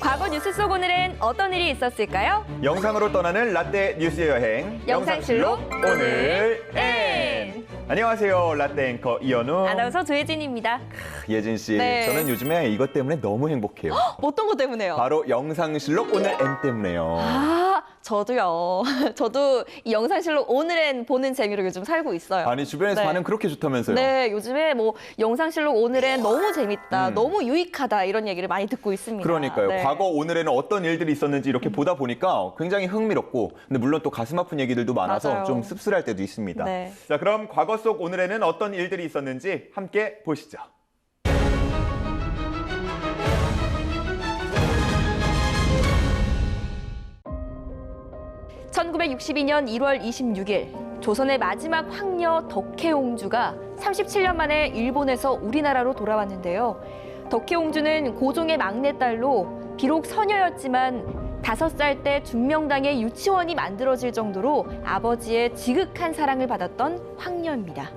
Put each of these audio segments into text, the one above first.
과거 뉴스 속 오늘은 어떤 일이 있었을까요? 영상으로 떠나는 라떼 뉴스 여행 영상실록 오늘 N. 안녕하세요, 라떼 앵커 이현우. 아나운서 조혜진입니다. 예진 씨, 네. 저는 요즘에 이것 때문에 너무 행복해요. 어떤 것 때문에요? 바로 영상실록 오늘 N 때문에요. 저도요. 저도 이 영상실록 오늘은 보는 재미로 요즘 살고 있어요. 아니, 주변에서 네. 반응 그렇게 좋다면서요. 네, 요즘에 뭐 영상실록 오늘은 너무 재밌다, 너무 유익하다 이런 얘기를 많이 듣고 있습니다. 그러니까요. 네. 과거 오늘에는 어떤 일들이 있었는지 이렇게 보다 보니까 굉장히 흥미롭고, 근데 물론 또 가슴 아픈 얘기들도 많아서 맞아요. 좀 씁쓸할 때도 있습니다. 네. 자, 그럼 과거 속 오늘에는 어떤 일들이 있었는지 함께 보시죠. 1962년 1월 26일 조선의 마지막 황녀 덕혜옹주가 37년 만에 일본에서 우리나라로 돌아왔는데요. 덕혜옹주는 고종의 막내딸로 비록 서녀였지만 5살 때 중명당에 유치원이 만들어질 정도로 아버지의 지극한 사랑을 받았던 황녀입니다.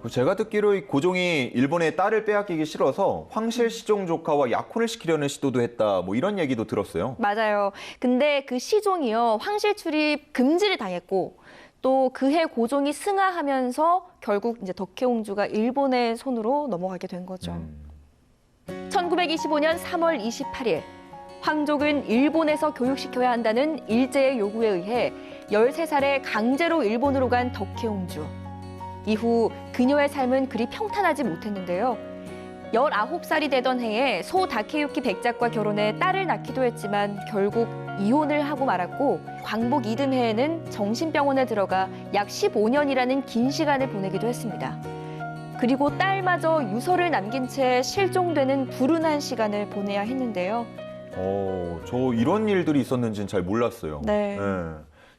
제가 듣기로 이 고종이 일본의 딸을 빼앗기기 싫어서 황실 시종 조카와 약혼을 시키려는 시도도 했다, 뭐 이런 얘기도 들었어요. 맞아요. 근데 그 시종이요, 황실 출입 금지를 당했고 또 그해 고종이 승하하면서 결국 이제 덕혜옹주가 일본의 손으로 넘어가게 된 거죠. 1925년 3월 28일 황족은 일본에서 교육시켜야 한다는 일제의 요구에 의해 13살에 강제로 일본으로 간 덕혜옹주. 이후 그녀의 삶은 그리 평탄하지 못했는데요. 19살이 되던 해에 소 다케유키 백작과 결혼해 딸을 낳기도 했지만 결국 이혼을 하고 말았고, 광복 이듬해에는 정신병원에 들어가 약 15년이라는 긴 시간을 보내기도 했습니다. 그리고 딸마저 유서를 남긴 채 실종되는 불운한 시간을 보내야 했는데요. 저 이런 일들이 있었는지는 잘 몰랐어요. 네.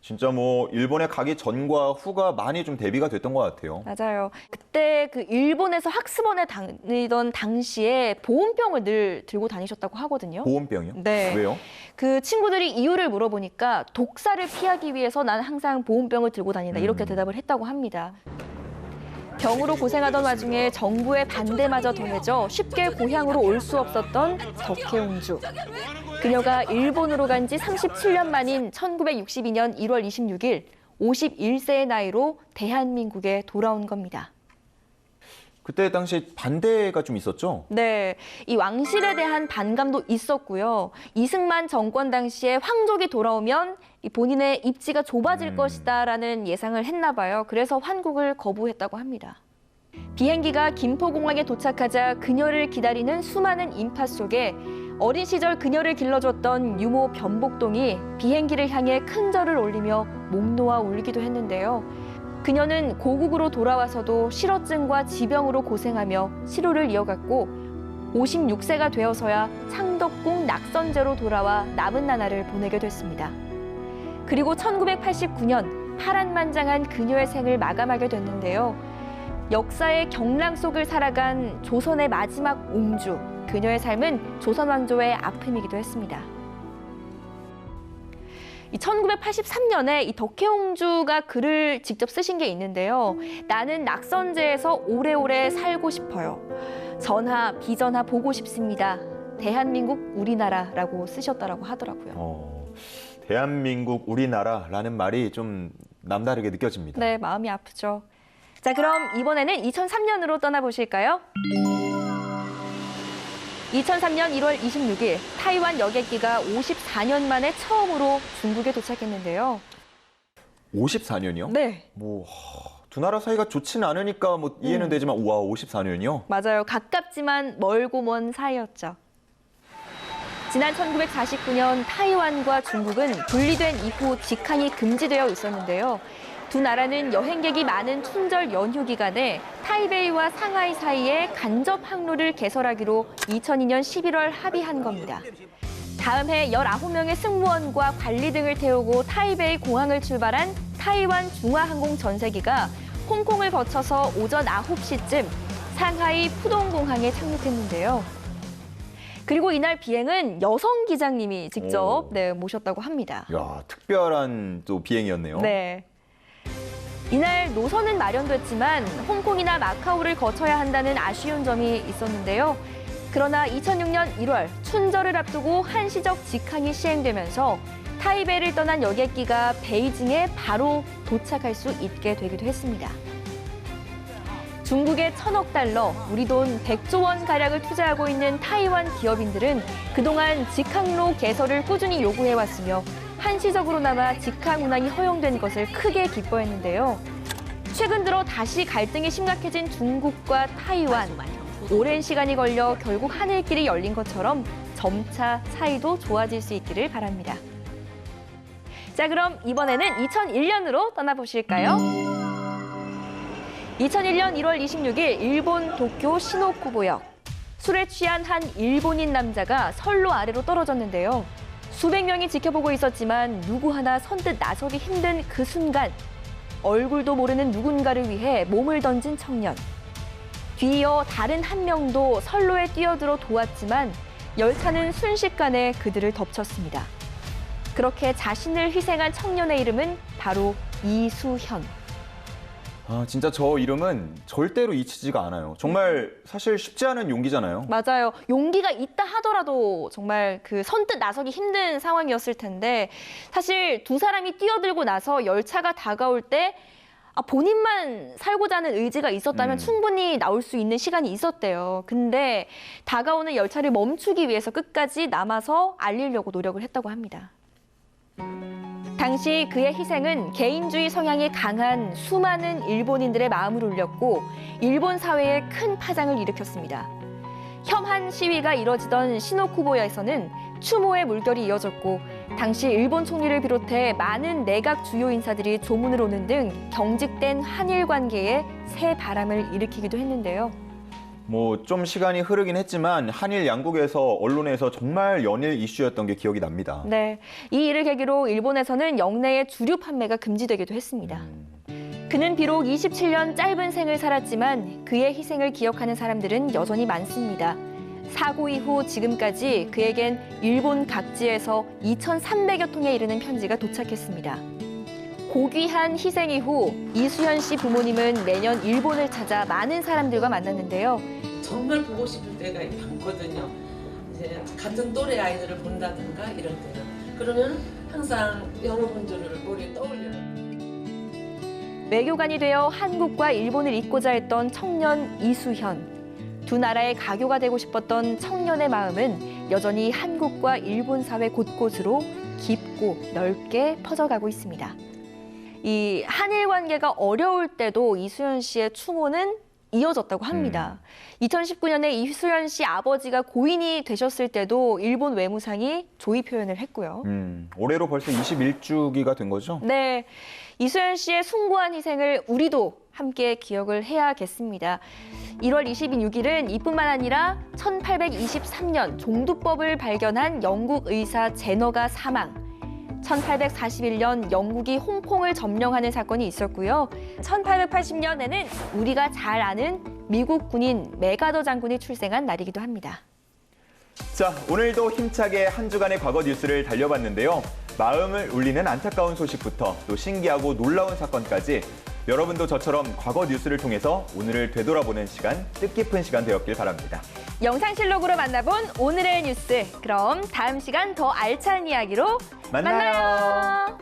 진짜 뭐 일본에 가기 전과 후가 많이 좀 대비가 됐던 것 같아요. 맞아요. 그때 그 일본에서 학습원에 다니던 당시에 보온병을 늘 들고 다니셨다고 하거든요. 보온병이요? 네. 왜요? 그 친구들이 이유를 물어보니까 독사를 피하기 위해서 난 항상 보온병을 들고 다닌다, 이렇게 대답을 했다고 합니다. 병으로 고생하던 와중에 정부의 반대마저 더해져 쉽게 고향으로 올 수 없었던 덕혜옹주. 그녀가 일본으로 간 지 37년 만인 1962년 1월 26일 51세의 나이로 대한민국에 돌아온 겁니다. 그때 당시에 반대가 좀 있었죠? 네, 이 왕실에 대한 반감도 있었고요. 이승만 정권 당시에 황족이 돌아오면 이 본인의 입지가 좁아질 것이다라는 예상을 했나 봐요. 그래서 환국을 거부했다고 합니다. 비행기가 김포공항에 도착하자 그녀를 기다리는 수많은 인파 속에 어린 시절 그녀를 길러줬던 유모 변복동이 비행기를 향해 큰 절을 올리며 목 놓아 울기도 했는데요. 그녀는 고국으로 돌아와서도 실어증과 지병으로 고생하며 치료를 이어갔고 56세가 되어서야 창덕궁 낙선제로 돌아와 남은 나날을 보내게 됐습니다. 그리고 1989년 파란만장한 그녀의 생을 마감하게 됐는데요. 역사의 경랑 속을 살아간 조선의 마지막 옹주, 그녀의 삶은 조선 왕조의 아픔이기도 했습니다. 1983년에 이 덕혜옹주가 글을 직접 쓰신 게 있는데요. 나는 낙선제에서 오래오래 살고 싶어요. 전하, 비전하 보고 싶습니다. 대한민국 우리나라라고 쓰셨다라고 하더라고요. 대한민국 우리나라라는 말이 좀 남다르게 느껴집니다. 네, 마음이 아프죠. 자, 그럼 이번에는 2003년으로 떠나보실까요? 2003년 1월 26일 타이완 여객기가 54년 만에 처음으로 중국에 도착했는데요. 54년이요? 네. 두 나라 사이가 좋지는 않으니까 뭐 이해는 되지만, 우와, 54년이요? 맞아요. 가깝지만 멀고 먼 사이였죠. 지난 1949년 타이완과 중국은 분리된 이후 직항이 금지되어 있었는데요. 두 나라는 여행객이 많은 춘절 연휴 기간에 타이베이와 상하이 사이에 간접 항로를 개설하기로 2002년 11월 합의한 겁니다. 다음 해 19명의 승무원과 관리 등을 태우고 타이베이 공항을 출발한 타이완 중화항공 전세기가 홍콩을 거쳐서 오전 9시쯤 상하이 푸동공항에 착륙했는데요. 그리고 이날 비행은 여성 기장님이 직접 모셨다고 합니다. 야, 특별한 또 비행이었네요. 네. 이날 노선은 마련됐지만 홍콩이나 마카오를 거쳐야 한다는 아쉬운 점이 있었는데요. 그러나 2006년 1월 춘절을 앞두고 한시적 직항이 시행되면서 타이베이를 떠난 여객기가 베이징에 바로 도착할 수 있게 되기도 했습니다. 중국의 1,000억 달러, 우리 돈 100조 원 가량을 투자하고 있는 타이완 기업인들은 그동안 직항로 개설을 꾸준히 요구해왔으며 한시적으로나마 직항 운항이 허용된 것을 크게 기뻐했는데요. 최근 들어 다시 갈등이 심각해진 중국과 타이완. 오랜 시간이 걸려 결국 하늘길이 열린 것처럼 점차 사이도 좋아질 수 있기를 바랍니다. 자, 그럼 이번에는 2001년으로 떠나보실까요? 2001년 1월 26일 일본 도쿄 시노쿠보역. 술에 취한 한 일본인 남자가 선로 아래로 떨어졌는데요. 수백 명이 지켜보고 있었지만 누구 하나 선뜻 나서기 힘든 그 순간 얼굴도 모르는 누군가를 위해 몸을 던진 청년. 뒤이어 다른 한 명도 선로에 뛰어들어 도왔지만 열차는 순식간에 그들을 덮쳤습니다. 그렇게 자신을 희생한 청년의 이름은 바로 이수현. 아, 진짜 저 이름은 절대로 잊히지가 않아요. 정말 사실 쉽지 않은 용기잖아요. 맞아요. 용기가 있다 하더라도 정말 그 선뜻 나서기 힘든 상황이었을 텐데 사실 두 사람이 뛰어들고 나서 열차가 다가올 때 본인만 살고자 하는 의지가 있었다면 충분히 나올 수 있는 시간이 있었대요. 근데 다가오는 열차를 멈추기 위해서 끝까지 남아서 알리려고 노력을 했다고 합니다. 당시 그의 희생은 개인주의 성향이 강한 수많은 일본인들의 마음을 울렸고 일본 사회에 큰 파장을 일으켰습니다. 혐한 시위가 이뤄지던 시노쿠보야에서는 추모의 물결이 이어졌고 당시 일본 총리를 비롯해 많은 내각 주요 인사들이 조문을 오는 등 경직된 한일 관계에 새 바람을 일으키기도 했는데요. 뭐 좀 시간이 흐르긴 했지만 한일 양국에서 언론에서 정말 연일 이슈였던 게 기억이 납니다. 네, 이 일을 계기로 일본에서는 영내의 주류 판매가 금지되기도 했습니다. 그는 비록 27년 짧은 생을 살았지만 그의 희생을 기억하는 사람들은 여전히 많습니다. 사고 이후 지금까지 그에겐 일본 각지에서 2,300여 통에 이르는 편지가 도착했습니다. 고귀한 희생 이후 이수현 씨 부모님은 매년 일본을 찾아 많은 사람들과 만났는데요. 정말 보고 싶을 때가 많거든요. 이제 같은 또래 아이들을 본다든가 이럴 때는. 그러면 항상 여러분들을 머리에 떠올려요. 외교관이 되어 한국과 일본을 잇고자 했던 청년 이수현. 두 나라의 가교가 되고 싶었던 청년의 마음은 여전히 한국과 일본 사회 곳곳으로 깊고 넓게 퍼져가고 있습니다. 이 한일 관계가 어려울 때도 이수현 씨의 추모는 이어졌다고 합니다. 2019년에 이수현 씨 아버지가 고인이 되셨을 때도 일본 외무상이 조의 표현을 했고요. 올해로 벌써 21주기가 된 거죠? 네, 이수현 씨의 숭고한 희생을 우리도 함께 기억을 해야겠습니다. 1월 26일은 이뿐만 아니라 1823년 종두법을 발견한 영국 의사 제너가 사망, 1841년 영국이 홍콩을 점령하는 사건이 있었고요. 1880년에는 우리가 잘 아는 미국 군인 맥아더 장군이 출생한 날이기도 합니다. 자, 오늘도 힘차게 한 주간의 과거 뉴스를 달려봤는데요. 마음을 울리는 안타까운 소식부터 또 신기하고 놀라운 사건까지 여러분도 저처럼 과거 뉴스를 통해서 오늘을 되돌아보는 시간, 뜻깊은 시간 되었길 바랍니다. 영상실록으로 만나본 오늘의 뉴스. 그럼 다음 시간 더 알찬 이야기로 만나요.